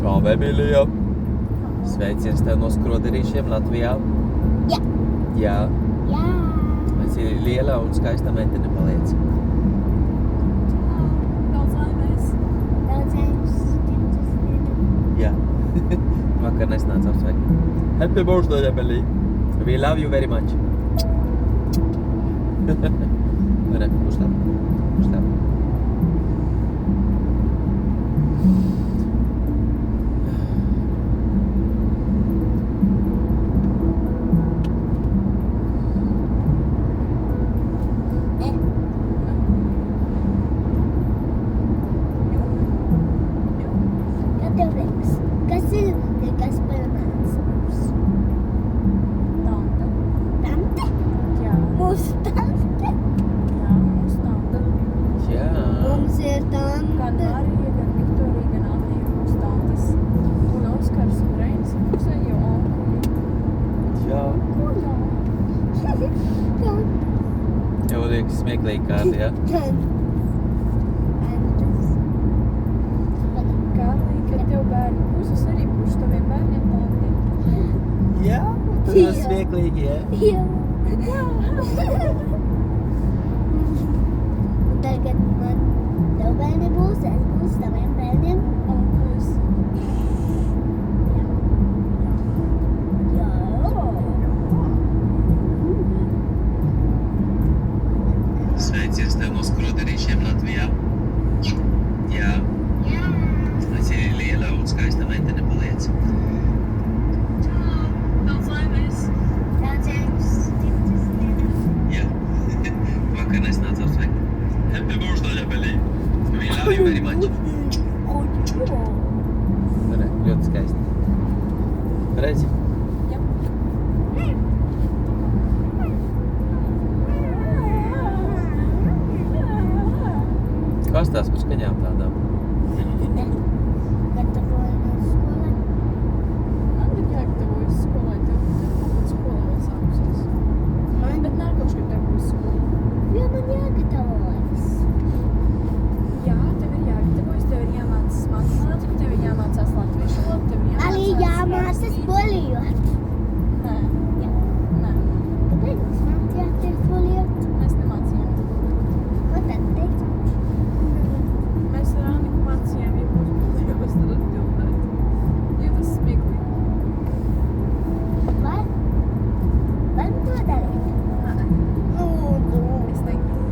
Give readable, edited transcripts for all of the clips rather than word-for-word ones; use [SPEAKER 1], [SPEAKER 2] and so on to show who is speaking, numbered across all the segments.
[SPEAKER 1] Čau, Emīlija! Sveiciens tev no skroderīšiem Latvijā.
[SPEAKER 2] Jā.
[SPEAKER 1] Jā.
[SPEAKER 2] Jā.
[SPEAKER 1] Esi liela un skaista meitene paliec.
[SPEAKER 3] Daudz laimēs.
[SPEAKER 2] Daudz laimes.
[SPEAKER 1] Jā. Vakar nesnāca apsveikt. Happy birthday, Emīlija! We love you very much. Re, uzstāv. Uzstāv. Jau liekas smieklīgi kādi, jā?
[SPEAKER 3] Kārlī, kad tev bērni būs, es arī būšu taviem bērniem tādi.
[SPEAKER 1] Jā, tas ir smieklīgi, jā?
[SPEAKER 2] Jā. Tagad man tev bērni būs, es būšu taviem bērniem.
[SPEAKER 3] Onkulis.
[SPEAKER 2] Jā.
[SPEAKER 1] Sveiciens tev no skroderīšiem Latvijā. Jā.
[SPEAKER 2] Jā.
[SPEAKER 1] Esi liela un skaista meitene paliec.
[SPEAKER 3] Čau, daudz laimēs.
[SPEAKER 2] Daudz laimes.
[SPEAKER 1] Jā. Vakar nesnāca apsveikt. Happy birthday, Emīlija! We love you very much. Re, ļoti skaisti. Redzi?
[SPEAKER 3] Jā.
[SPEAKER 1] Kas tās par skaņām tādām?
[SPEAKER 2] Gatavojamies skolai.
[SPEAKER 3] Man ir jāgatavojas skolai, tev kaut skola vēl sākusies. Bet nākošu, kad tev būs skola.
[SPEAKER 2] Jo man jāgatavojas.
[SPEAKER 3] Jā, tev ir jāgatavojas, tev ir jāmācas matemātiku, tev ir jāmācās latviešu valodu, tev ir
[SPEAKER 2] Arī jāmācas
[SPEAKER 3] rakstīt.
[SPEAKER 2] polijot.
[SPEAKER 3] Nē.
[SPEAKER 2] Jā.
[SPEAKER 3] Nē,
[SPEAKER 2] Kāpēc jūs mācījāties polijot?
[SPEAKER 3] mēs nemācījām.
[SPEAKER 2] Ko tad teicāt?
[SPEAKER 3] Mēs ar Aniku mācījām, ja būs būtības, tad atbildēt. Jo tas smieklīgi.
[SPEAKER 2] Varam to darīt?
[SPEAKER 3] Nē,
[SPEAKER 2] Lūdzu.
[SPEAKER 3] es negribu.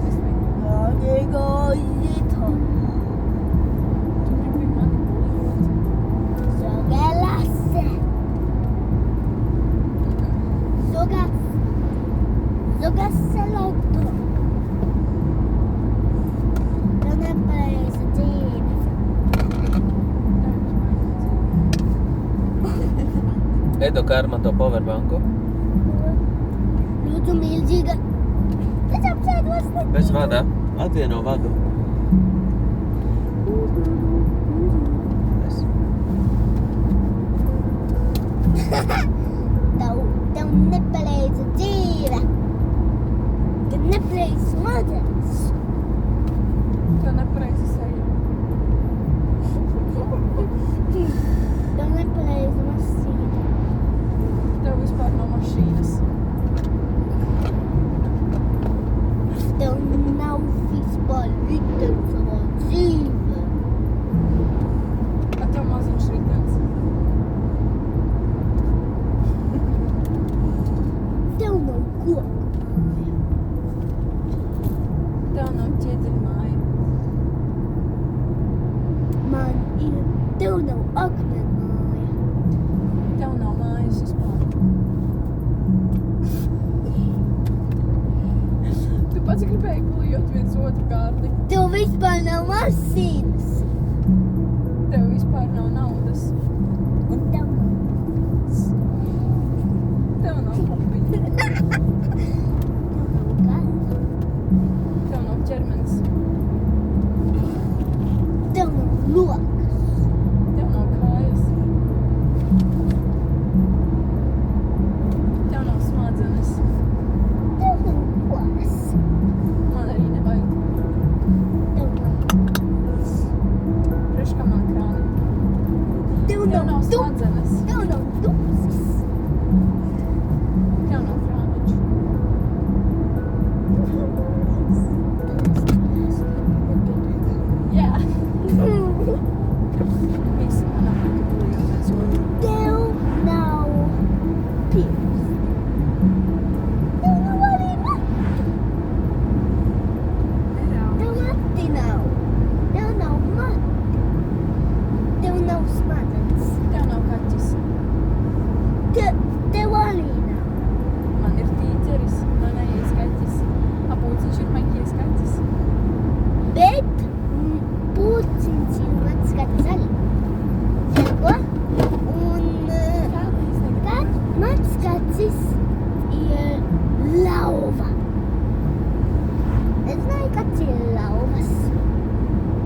[SPEAKER 3] Es negribu.
[SPEAKER 2] Negojito.
[SPEAKER 3] Tu gribi mani bulijot.
[SPEAKER 2] Sogelase. Sogaselotu. Tev nepareiza dzīve.
[SPEAKER 1] Edo, kā ar man to powerbanku?
[SPEAKER 2] Lūdzu, milzīga. Es apsēdos te.
[SPEAKER 1] Bez vadā. Atvieno vadu. Es.
[SPEAKER 2] Tev nepareiza dzīve. Tev nepareiza smadzenes.
[SPEAKER 3] Tev nepareizi seja.
[SPEAKER 2] Tev nepareiza masīva.
[SPEAKER 3] Tev vispār nav mašīnas.
[SPEAKER 2] Tev nav vispār riteņu savā dzīvē.
[SPEAKER 3] A tev maziņš ritens.
[SPEAKER 2] Tev nav koku.
[SPEAKER 3] Tev nav ķieģeļu māja.
[SPEAKER 2] Man ir. Tev nav akmenmāja.
[SPEAKER 3] Tev nav mājas vispār. Tu pats gribēji bulijot viens otru Kārli.
[SPEAKER 2] Tev vispār nav mašīnas.
[SPEAKER 3] Tev vispār nav naudas.
[SPEAKER 2] Un tev nav.
[SPEAKER 3] Tev nav pupiņa.
[SPEAKER 2] Tev nav gala.
[SPEAKER 3] Tev nav ķermenis.
[SPEAKER 2] Tev nav loka.